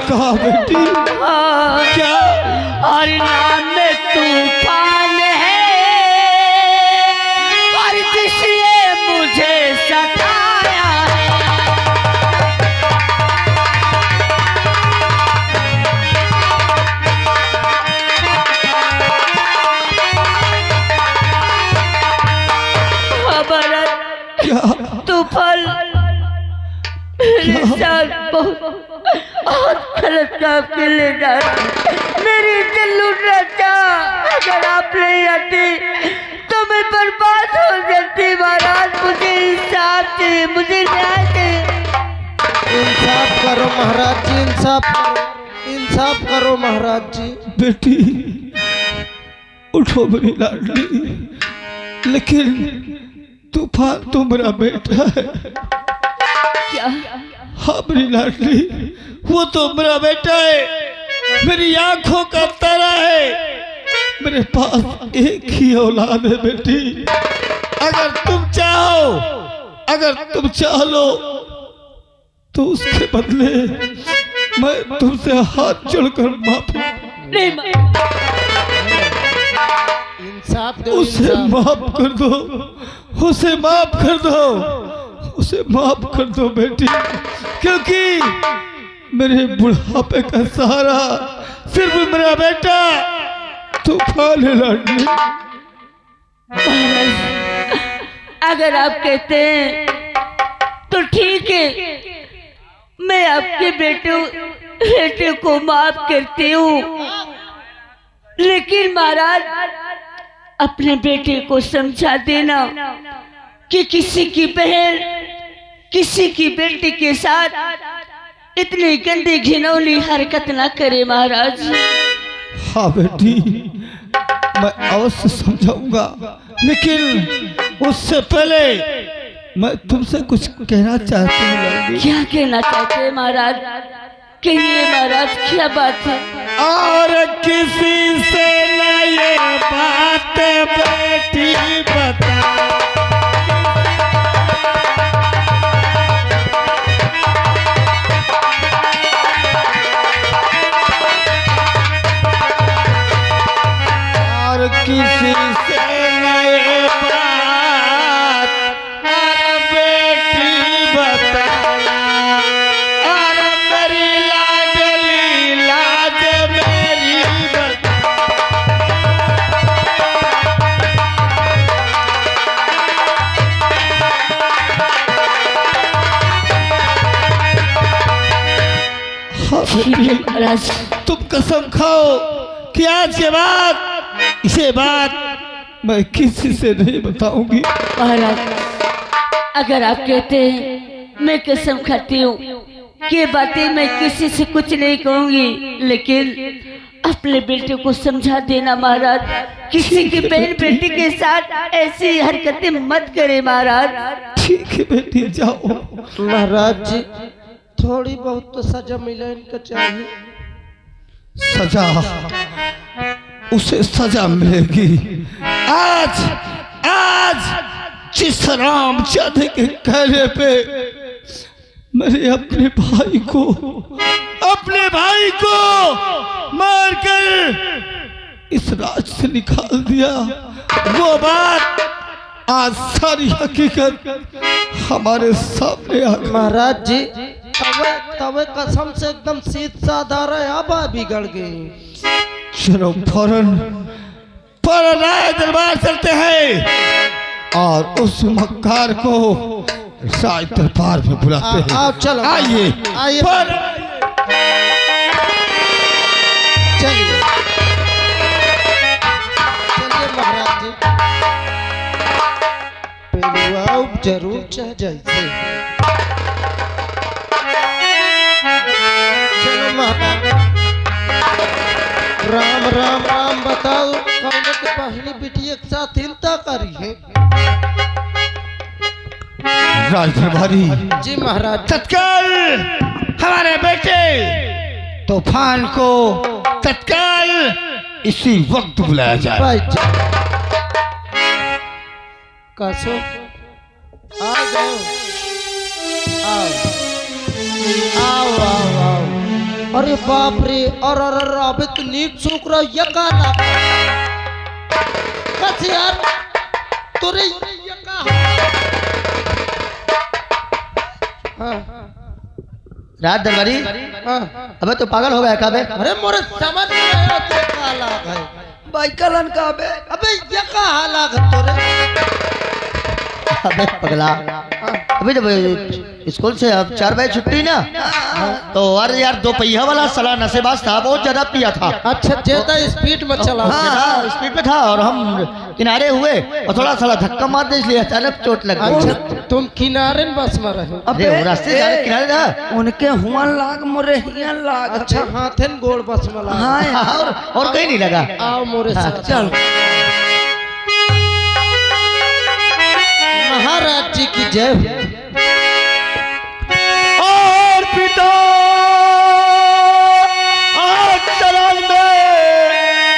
कहा बेटी? क्या? और नाम में तूफान है और जिसने मुझे सताया है। क्या? तूफान मेरे साथ बहुत गलत काम के ले जा मेरी दिल लूट रहा था। अगर आप नहीं आती तो मैं बर्बाद हो जाती। महाराज मुझे इंसाफ चाहिए, मुझे न्याय चाहिए। इंसाफ करो महाराज जी, इंसाफ करो महाराज जी। बेटी उठो मेरी लाडली, लेकिन तूफान तो मेरा बेटा है। क्या? हाँ मेरी लाडली, वो तो मेरा बेटा है, मेरी आंखों का तारा है। मेरे पास एक ही औलाद है बेटी। अगर तुम चाह लो तो उसके बदले मैं तुमसे हाथ जोड़कर माफी नहीं, इंसाफ दो, उसे माफ कर दो, उसे माफ कर दो, उसे माफ कर दो बेटी, क्योंकि मेरे बुढ़ापे का सहारा सिर्फ मेरा बेटा तूफान है लाडली। अगर आप कहते हैं तो ठीक है, मैं आपके बेटे को माफ करती हूँ। लेकिन महाराज अपने बेटे को समझा देना कि किसी की बहन किसी की बेटी के साथ इतनी गंदी घिनौनी हरकत ना करे महाराज। हाँ बेटी, मैं अवश्य समझाऊंगा, लेकिन उससे पहले मैं तुमसे कुछ कहना चाहती हूँ। क्या कहना चाहते हैं महाराज? कहिए महाराज, क्या बात है? और किसी से न ये बात बेटी बता, और किसी से न ये बात और बेटी बता, और मेरी लाडली लाज मेरी बता। महाराज तुम कसम खाओ कि आज के बाद इसे बात मैं किसी से नहीं बताऊंगी। महाराज अगर आप कहते हैं मैं कसम खाती हूँ कि ये बातें मैं किसी से कुछ नहीं कहूंगी, लेकिन अपने बेटे को समझा देना महाराज, किसी की बहन बेटी के साथ ऐसी हरकतें मत करे महाराज। ठीक है बेटी, जाओ। महाराज जी थोड़ी बहुत तो सजा मिले इनको चाहिए। सजा? उसे सजा मिलेगी। आज जिस रामचंद्र के कहने पे मैंने अपने भाई को मारकर इस राज से निकाल दिया, वो बात आज सारी हकीकत हमारे सामने आ गई। महाराज जी तवे कसम से एकदम सीध साधा रहे, अब बिगड़ गई। चलो फौरन राय दरबार चलते हैं और उस मक्कार को राय दरबार में बुलाते हैं। आओ चलो, आइए आइए चलिए महाराज जी, पहले आओ जरूर चाह जैसे। चलो महाराज, राम राम राम बताओ, कौन के पहली बेटी एक साथ हिलता करी है? राजदरबारी जी महाराज, तत्काल हमारे बेटे तूफान को तत्काल इसी वक्त बुलाया जाए। भाई कसो आ जाओ, आओ आओ आओ आओ अरे बाप रे, और अबे तो नीक सूख रहा ये का लाग बस यार तोरे ये का। हाँ रात दरबारी, हाँ अबे तो पागल हो गया क्या बे? अरे मोरे समझ नहीं आया ये का लाग है भाई कलन का बे? अबे ये का लाग तोरे। अबे पगला, अभी जब स्कूल से अब 4 बजे छुट्टी ना, तो अरे यार 2 पहिया वाला साला नशेबाज था, बहुत ज्यादा पिया था। अच्छा ज्यादा स्पीड में चला। हाँ स्पीड पे था और हम किनारे हुए और थोड़ा साला धक्का मार दे, इसलिए अचानक चोट लग गई। अच्छा तुम किनारे में बस में रहे? अबे वो रास्ते से जाने किनारे था। उनके हुआ लाग मोरे हिया लाग। अच्छा हाथे न गोड़ बस में लगा। हाँ और कहीं नहीं लगा। आओ मोरे साथ चल। महाराज जी की जय हो। और पिता चरण में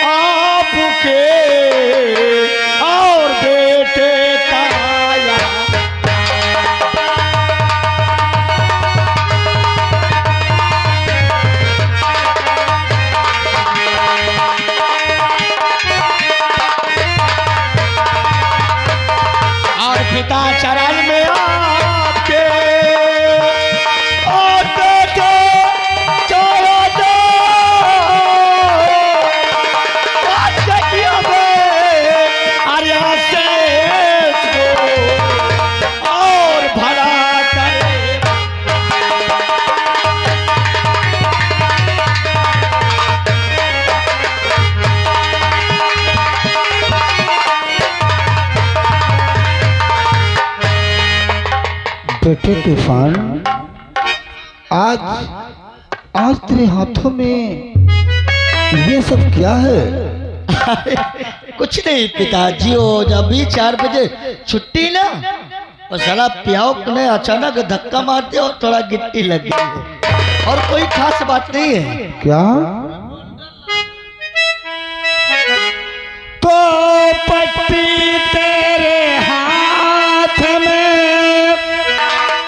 आपके और बेटे काया और पिता चरण में आपके और बेटे चढ़ा दो आर्या से और भला करे। बेटे तूफान, आज तेरे हाथों में ये सब क्या है? कुछ नहीं पिताजी, वो जब भी 4 बजे छुट्टी ना, और साला प्याओ ने अचानक धक्का मारते और थोड़ा गिट्टी लग गई है, और कोई खास बात नहीं है। क्या? तो पट्टी तेरे हाथ में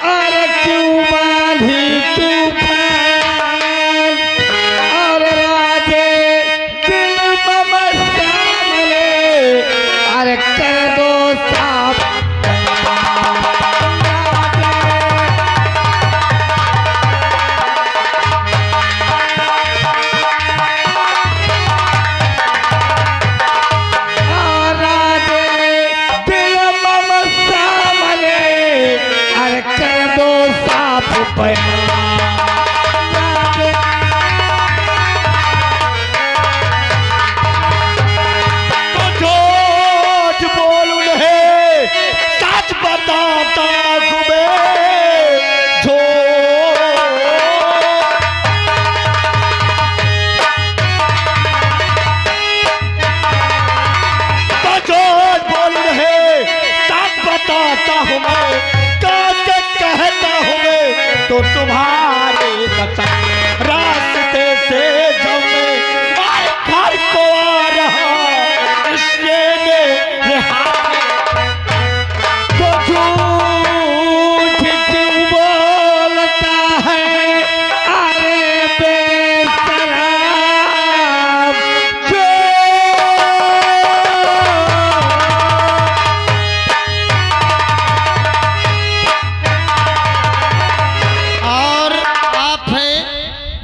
और क्यों बांधी तूफान और राजे दिल ममस्तामले अरे कर दो साफ तो तुम्हारे बचन रास्ते से जब मैं घर को आ रहा इसलिए तो झूठ क्यों बोलता है अरे बेशरम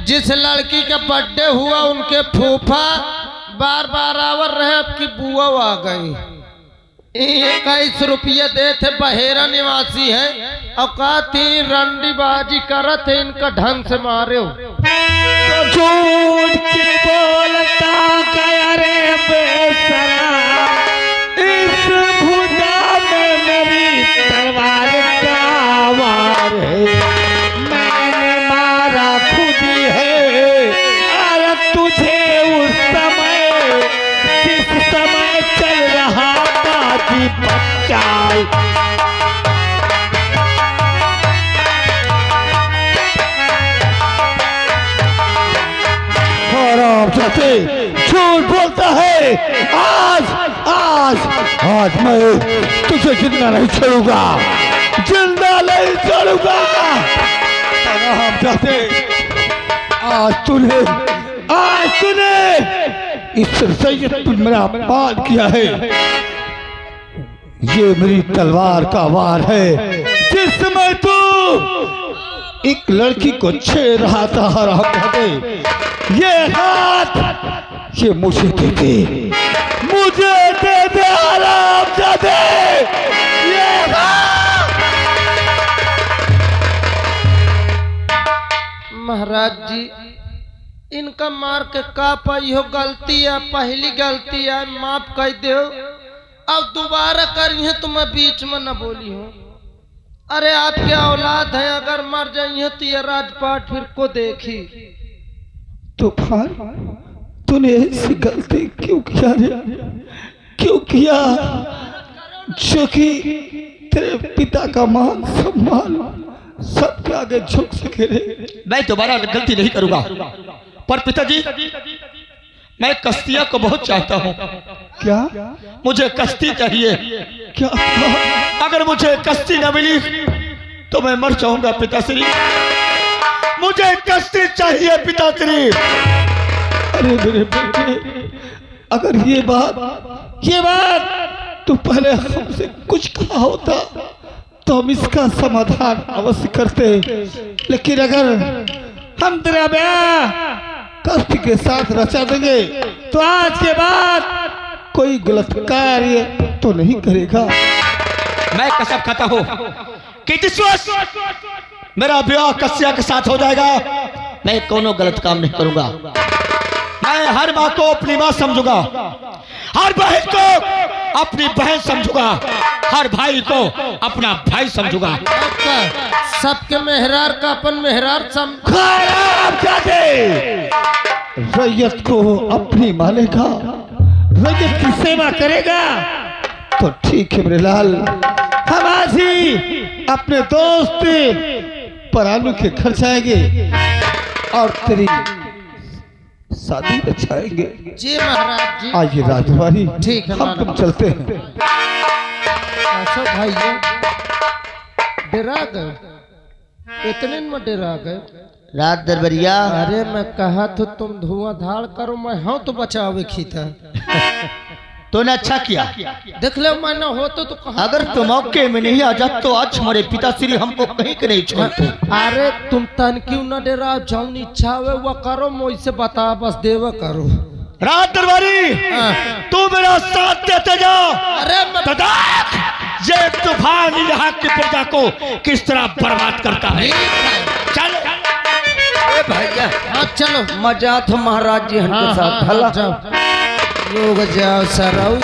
जिस लड़की का बर्थडे हुआ उनके फूफा बार बार आवर रहे, अब की बुआ आ गई। 21 रुपये दे थे, बहेरा निवासी है, अब कहती रंडीबाजी करत है, इनका ढंग से मारे हो। तो झूठ की बोलता गया रे बेशरम, इस भुजा में मेरी तलवार का वार है, मैंने मारा खुद ही है। अरे तुझे उस समय जिस समय चल रहा बाजी बचाओ झूठ बोलता है। आज मैं तुझे जिंदा नहीं छोड़ूंगा, जिंदा नहीं छोड़ूंगा। हम चाहते आज तूने इस रैयत पर मेरा अपमान किया है। ये मेरी तलवार का वार है। जिस समय तू एक लड़की को छेड़ रहा था हरामजादे, ये हाथ ये मुझे दे दे, मुझे दे दे हरामजादे, ये हाथ। महाराज जी इनका मार के का पाई हो, गलती है, पहली गलती है, माफ कर दो। अब दोबारा करी है तो मैं बीच में न बोली हूँ। अरे आपके औलाद है, अगर मर जाइए तो ये राजपाट फिर को देखी। तूफान तूने ऐसी गलती क्यों किया रे? क्यों किया? जो कि तेरे पिता का मान सम्मान सबके आगे झुक सके रे। मैं दोबारा गलती नहीं करूंगा, पर पिताजी मैं कश्तिया को बहुत चाहता हूँ। क्या? मुझे कश्ती चाहिए। क्या? अगर मुझे कश्ती न मिली तो मैं मर जाऊंगा पिताश्री। मुझे कश्ती चाहिए पिताश्री। अरे मेरे बेटे, अगर ये बात तू पहले हमसे कुछ कहा होता तो हम इसका समाधान अवश्य करते। लेकिन अगर हम तेरा ब्याह कष्ट के साथ रचा देंगे तो आज के बाद कोई गलत कार्य तो नहीं करेगा। मैं कसम खाता हूँ कि जिस वक्त मेरा ब्याह कश्तिया के साथ हो जाएगा मैं कोनो गलत काम नहीं करूंगा। मैं हर माँ को अपनी माँ समझूंगा, हर बहन को अपनी बहन समझूंगा, हर भाई को अपना भाई समझूंगा। सबके मेहरार का अपन मेहरार रैयत को अपनी मानेगा, रैयत की सेवा करेगा तो ठीक है मेरे लाल। हम आज ही अपने दोस्त परालू के घर जाएंगे और तेरी शादी रचाएंगे। जी महाराज जी। आइए राजकुमारी, ठीक है, हम तुम चलते हैं। भाई डरा गए, इतने में डरा गए। रात दरबरिया, अरे मैं कहा तो तुम धुआंधार करो, मैं हाँ तो बचावे खीता। तूने अच्छा किया। देख ले मैं ना हो तो कहा। अगर तुम मौके में नहीं आ जाते तो आज हमारे पिताश्री हमको कहीं के नहीं छोड़ते। अरे तुम तन क्यों न डरा, जाऊन इच्छा हुए वो करो, मुझसे बता बस देवा करो। रात दरबारी तू मेरा साथ देते जा। अरे ये तूफान यहाँ की प्रजा को किस तरह बर्बाद करता है। चल भैया, हाँ चलो मजा तो महाराज जी के साथ भला जाओ लोग जाओ सराऊ।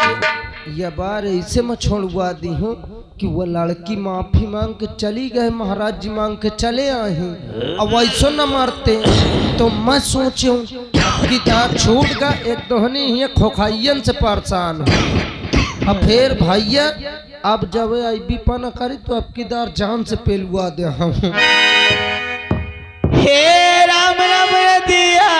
ये बार ऐसे मैं छोड़वा दी हूँ कि वो लड़की माफी मांग के चली गए, महाराज जी मांग के चले आए हैं। अब वैसो न मारते तो मैं सोचूं कि दांत छूट गया, एक दोहनी ही खोखाइयन से परेशान हो। अब फिर भैया अब जब आई भी पना करी तो अब की दार जान से पेलुआ दे हम। हे राम राम दिया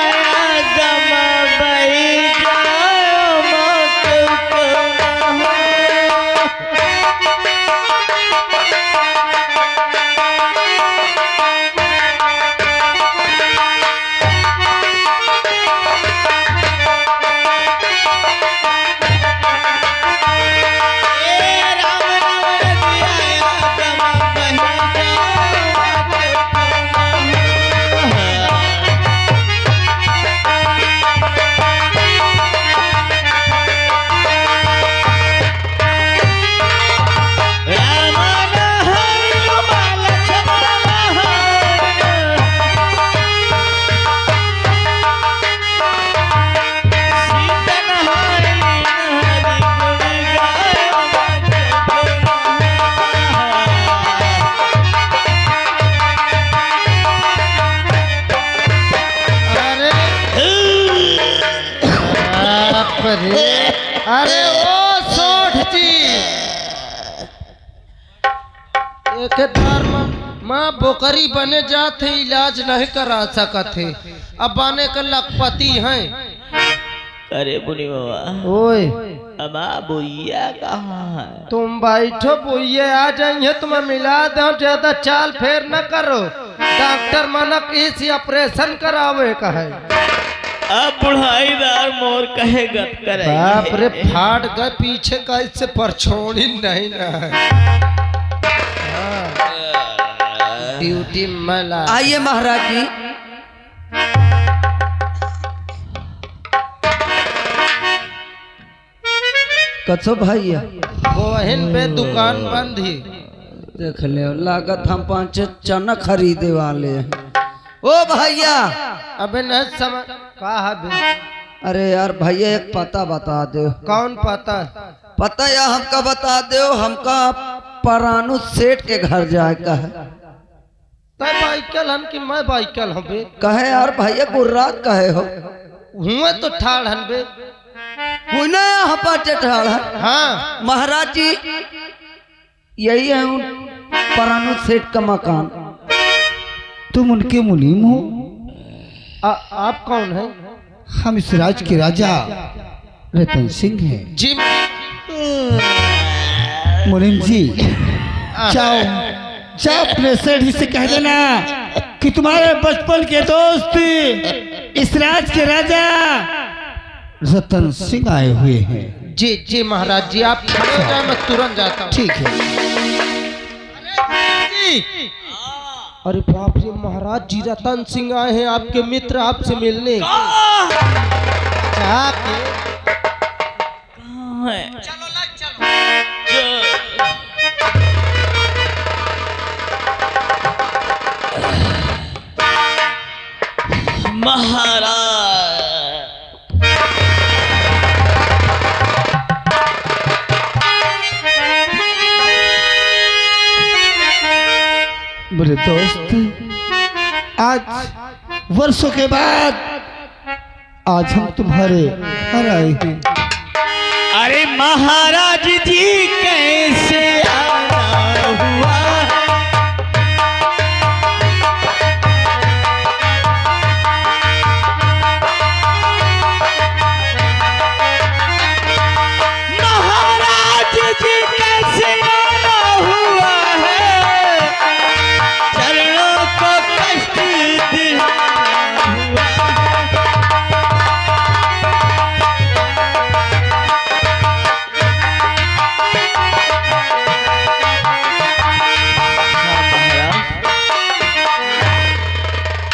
अरे ओ सोठ जी एक बार माँ बोकरी बने जाते इलाज नहीं करा सकते, अब बने का लखपति हैं। अरे बुनी बाबा, ओए अब बुइया कहाँ है? तुम बैठो, बुइये आ जाइए, तुम्हें मिला दो, ज्यादा चाल फेर न करो। डॉक्टर मानक इसी ऑपरेशन करावे का है। अब बुढ़ाईदार मोर कहे गत करे। बाप रे फाट गए पीछे का, इससे परछोड़ी नहीं ना है। ड्यूटी में ला। आइए महाराज जी। कच्छो भैया बहन पे दुकान बंद ही। देख ले, लागत हम 5 चना खरीदे वाले हैं। ओ भैया, अबे न समझ का है बे? अरे यार भैया एक पता बता दो। कौन पता? पता या हमका बता दो, हमका परानु सेठ के घर जाए का है। तय बाइकल हम कि मैं बाइकल हूँ बे? कहे यार भैया गुर्रात कहे हो? हुए तो ठाड़ हन बे। यहाँ पर चढ़ाड़ है। हाँ महाराज जी यही है उन परानु सेठ का मकान। तुम उनके मुनीम हो? आप कौन है? हम इस राज के राजा रतन सिंह हैं। जी मुनीम जी, जाओ जाओ अपने सेठ से कह देना कि तुम्हारे बचपन के दोस्त इस राज के राजा रतन सिंह आए हुए हैं। जी जी महाराज जी, आप खड़े हो जाए, मैं तुरंत जाता हूँ। ठीक है। अरे बाप रे महाराज जी, रतन सिंह आए हैं, आपके मित्र आपसे मिलने। जाके कहाँ है? चलो महाराज मेरे दोस्त, आज वर्षों के बाद आज हम तुम्हारे घर आए हैं। अरे महाराज जी कैसे आना हुआ है? महाराज जी कैसे आना हुआ है? चरणों को कष्ट दिया हुआ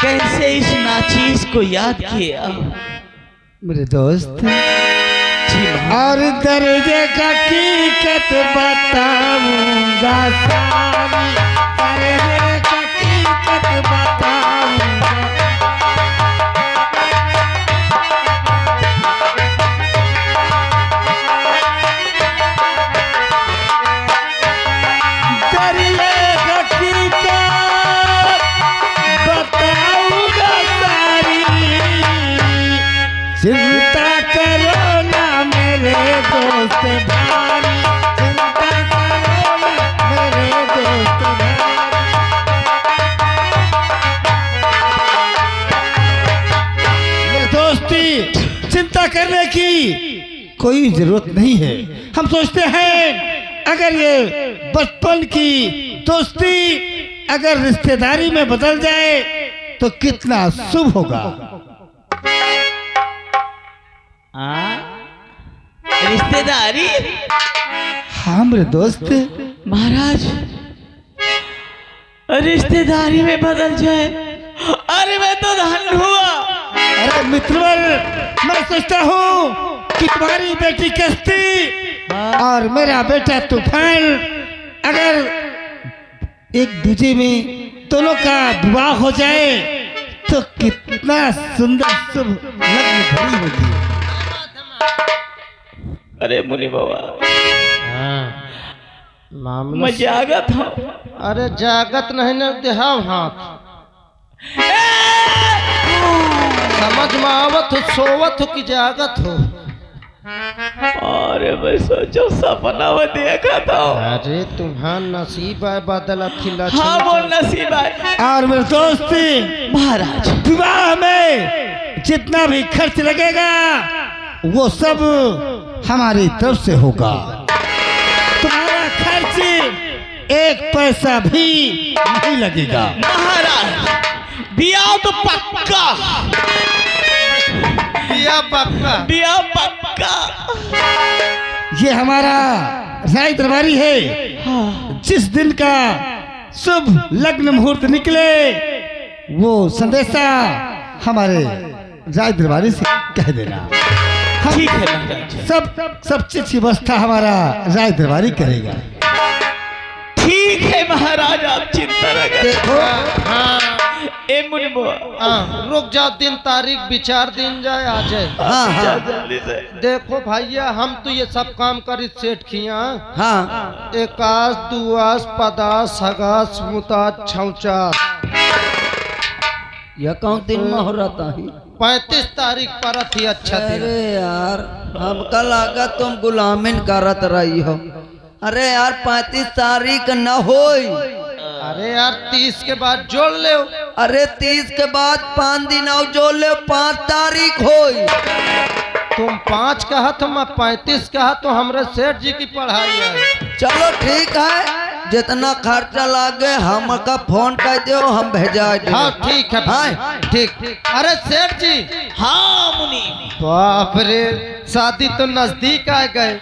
कैसे इस नाचीज को याद किया? मेरे दोस्त, जी महाराज। और दर्जे का हकीकत बताऊंगा सारी, दर्जे का हकीकत बताऊंगा। दर्जे का हकीकत बताऊंगा सारी, चिंता करो ना मेरे दोस्त भारी, चिंता करो ना मेरे दोस्त भारी। मेरे दोस्ती, चिंता करने की कोई जरूरत नहीं है। हम सोचते हैं अगर ये बचपन की दोस्ती अगर रिश्तेदारी में बदल जाए तो कितना शुभ होगा। रिश्तेदारी? हाँ मेरे दोस्त, महाराज रिश्तेदारी में बदल जाए? अरे मैं तो धन हुआ। अरे मित्रवर, मैं सोचता हूँ कि तुम्हारी बेटी कश्ती और मेरा बेटा तूफान अगर एक दूजे में दोनों का विवाह हो जाए तो कितना सुंदर शुभ लग्न घड़ी होगी। अरे मुनि बाबा, मामला मैं जागत हूँ। अरे जागत नहीं न देहाव हाथ, समझ में आवत हो सोवत हो कि जागत हो? अरे मैं सोचो सपना में देखा था। अरे तुम्हारा नसीब है बदल थी हाँ वो नसीब है। और मेरे दोस्त, महाराज विवाह में जितना भी खर्च लगेगा वो सब हमारी तरफ से होगा। तुम्हारा खर्च एक पैसा भी नहीं लगेगा। महाराज बिया तो पक्का, बिया पक्का। बिया पक्का। ये हमारा राय दरबारी है। जिस दिन का शुभ लग्न मुहूर्त निकले वो संदेशा हमारे राय दरबारी से कह देना। ठीक है महाराज, सब चीज की व्यवस्था हमारा राय दरबारी करेगा। ठीक है महाराज, आप चिंता न करें। देखो हाँ ए मुनिमुआ, हाँ, रुक जाओ, दिन तारीख विचार दिन जाए आ जाए। हाँ जल्दी से। देखो भैया, हम तो ये सब काम कर सेठ किया। हाँ एकास दुआस पदास हगास मुतास छौचास। यह कौन दिन में हो रहा है? 35 तारीख पर थी। अच्छा दिन। अरे यार हमका लगा तुम गुलामिन करत रही हो। अरे यार 35 तारीख न होई। अरे यार 30 के बाद जोड़ ले। अरे 30 के बाद 5 दिन और जोड़ ले, 5 तारीख होई। तुम 5 कहा तो मैं 35 कहा तो हमरे सेठ जी की पढ़ाई है। चलो ठीक है, जितना खर्चा लागे हमका फोन कर दो, हम भेजा देंगे। हाँ ठीक है भाई, ठीक। अरे सेठ जी, हाँ मुनि, बाप रे, शादी तो नजदीक आ गए।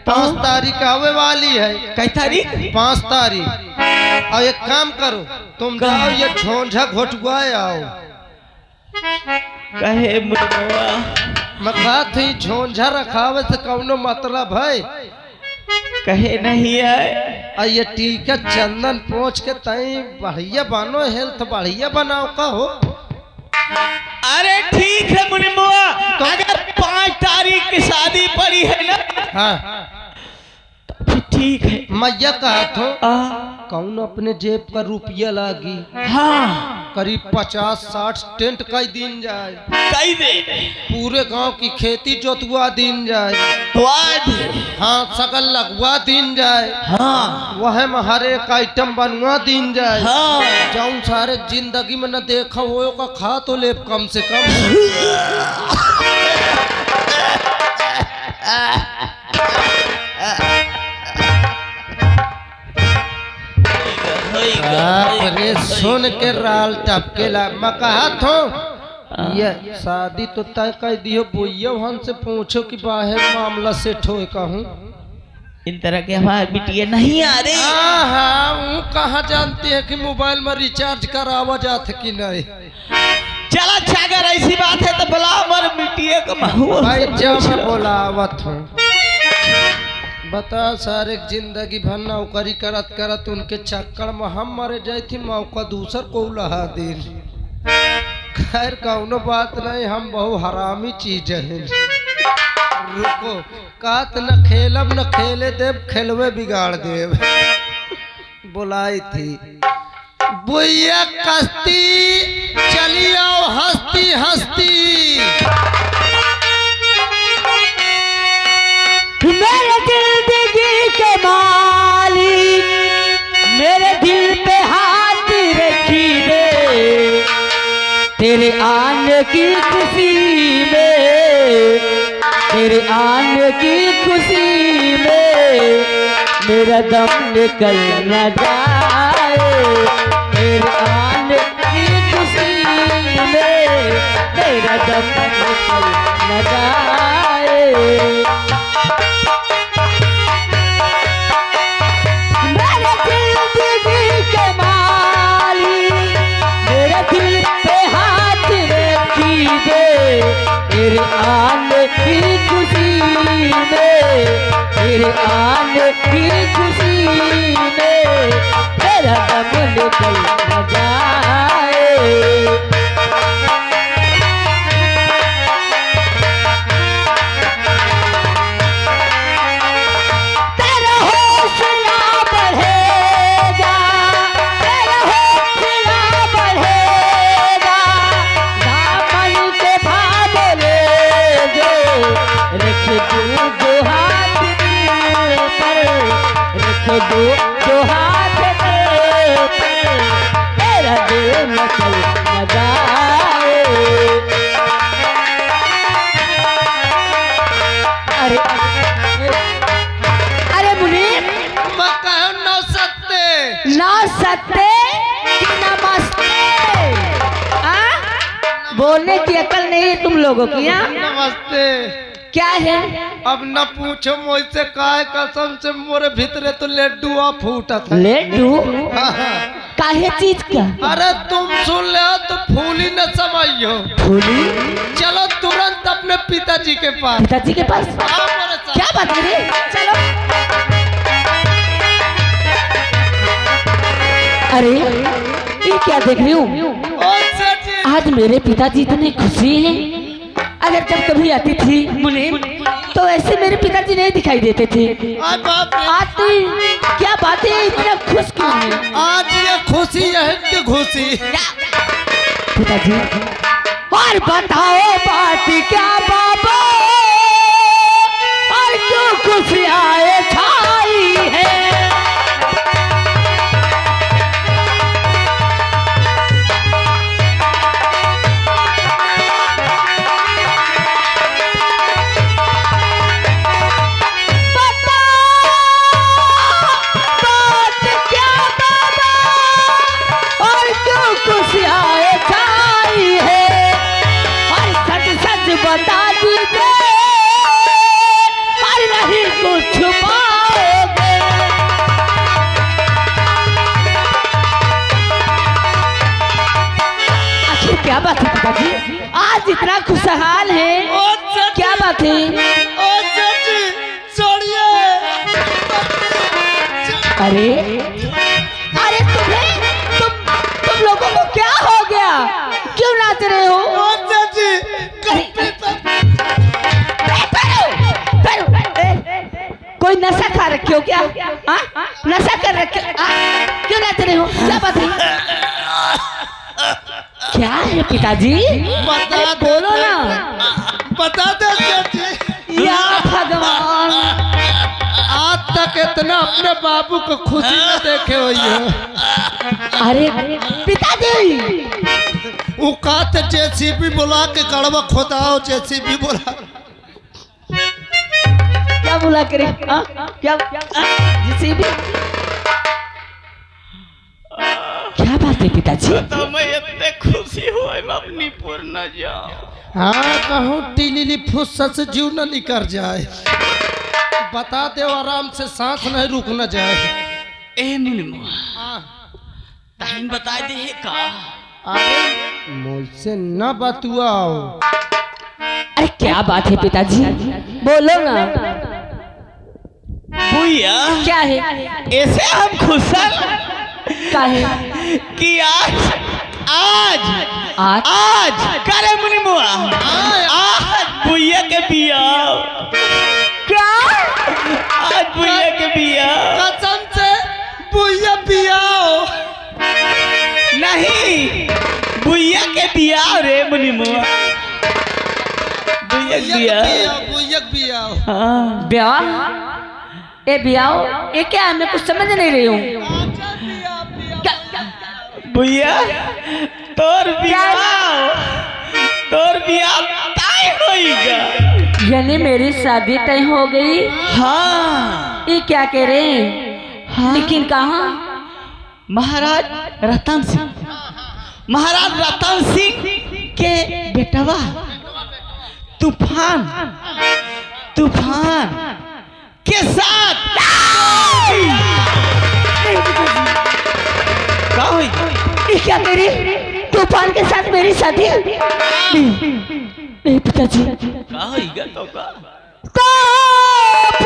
5 तारीख आवे वाली है। कई तारीख? 5 तारीख। और एक काम करो, तुम जाओ ये झोंझा घोटुआ आओ। कहे मुनिमुआ, मैं कहा थी झोंझा रखावे से कौनो मतलब है? कहे नहीं है। और ये टीका चंदन पोंछ के तई बढ़िया बनो, हेल्थ बढ़िया बनाओ का हो। अरे ठीक है मुनिमुआ, अगर 5 तारीख की शादी पड़ी है ना, हाँ तो ठीक है। मैया कहा थो आ, कौन अपने जेब का रुपया लागी। हाँ करीब 50-60 टेंट कई दिन जाए। कई दे पूरे गांव की खेती जोतवा दिन जाए। वाद। हाँ सकल लगवा दिन जाए। हाँ वह में हर एक आइटम बनवा दिन जाए। हाँ। जाऊं सारे जिंदगी में न देखा हो का खा तो ले कम से कम। अरे सुन के राल टपकेला। मैं कहा थो ये शादी तो तय कर दियो, बोइया हम से पूछो कि बाहर मामला सेट हो कहूँ। इन तरह के हमारे बिटिया नहीं आ रही। हाँ वो कहाँ जानते हैं कि मोबाइल में रिचार्ज करावा जाते कि नहीं। चला अच्छा, अगर ऐसी बात है तो बुला हमारे बिटिया को महुआ। भाई जब मैं बोलावत हूँ, बता सारे जिंदगी भर नौकरी करत करत उनके चक्कर में हम मरे जाए थी, मौका दूसर को लहा दिन। खैर कौनो बात नहीं, हम बहु हरामी चीज है। रुको, कात न खेलब न खेले देव, खेलवे बिगाड़ देव। बुलाई थी बुइया कश्ती चली आओ हंसती हंसती। मेरे जिंदगी के मालिक, मेरे दिल पे हाथ रखी दे, तेरे आने की खुशी में, तेरे आने की खुशी में मेरा दम निकल न जाए, तेरे आने की खुशी में मेरा दम निकल न जाए। मेरे जिंदगी के मालिक, मेरे दिल पे हाथ रखी दे, तेरे आने की खुशी में, तेरे आने की खुशी में मेरा दम निकल न जाए। तेरा हौसला बढ़ेगा, तेरा हौसला बढ़ेगा, दामन के भाव ले जो, रख दो हाथ दिल पर, रख दो हाथ दिल पर, तेरा दिल मचल न जाए। बोलने की अकल नहीं है तुम लोगों की। हाँ? नमस्ते। क्या है? अब न पूछो मुझसे, काय कसम से मोरे भीतरे तो लड्डू आ फूटा था। लड्डू? काहे चीज का? अरे तुम सुन ले तो फूली न समझो। फूली? चलो तुरंत अपने पिताजी के पास। पिताजी के पास? आओ मेरे साथ। क्या बात है? चलो। अरे ये क्या देख रही हूँ? आज मेरे पिताजी इतने खुशी हैं। अगर जब कभी आती थी मुनीम तो ऐसे मेरे पिताजी नहीं दिखाई देते थे। आज तो क्या बात है, इतना खुश क्यों है? आज ये खुशी है कि खुशी। पिताजी और बताओ बात क्या बाबा, और क्यों खुशियाँ छाई है? बता दीजिए और नहीं कुछ छुपाओगे। आखिर क्या बात है पिताजी, आज इतना खुशहाल है? क्या बात है? अरे अरे तुम लोगों को क्या हो गया? क्यों नाच रहे हो? कोई नशा खा रखे हो क्या? नशा कर रखे? क्यों नाच रहे हो? क्या बात है? क्या है पिताजी? बोलो ना। बता दे या भगवान, आज तक इतना अपने बाबू को खुशी में देखे हुई है। अरे पिताजी वो कहते जेसीबी बुला के कड़वा खोदाओ, जेसीबी बुला। क्या बुला करे? क्या जेसीबी? क्या बात है पिताजी? तो मैं इतने खुशी हुआ मैं अपनी पूर्ण जाऊं। हाँ कहूँ टीली फुस्सा से जीव न निकल जाए। बता दे आराम से, सांस नहीं रुकना जाए। ए मुनिमुआ टाइम बता दे का? अरे मुझसे न बतुआओ। अरे क्या बात है पिताजी, बोलो ना। भैया क्या है? ऐसे हम खुशल क्या है कि आज आज आज आज करे मुनिमुआ आज भैया के बिया। क्या? आज भैया के बिया। कसम से भैया बियाओ। नहीं भैया के बिया रे मुनिमुआ। भैया के बिया। भैया बियाओ। हाँ ब्याह? ए ब्याह ये क्या है? मैं कुछ समझ नहीं रही हूँ। भैया तोर बिया तय होएगा। यानी मेरी शादी तय हो गई? हाँ। ये क्या कह रहे हैं? हाँ। लेकिन कहाँ? महाराज रतन सिंह के बेटवा तूफान के साथ क्या हुई? ये क्या मेरी तूफान के साथ मेरी शादी? नहीं पिताजी। क्या होगा तो का? तो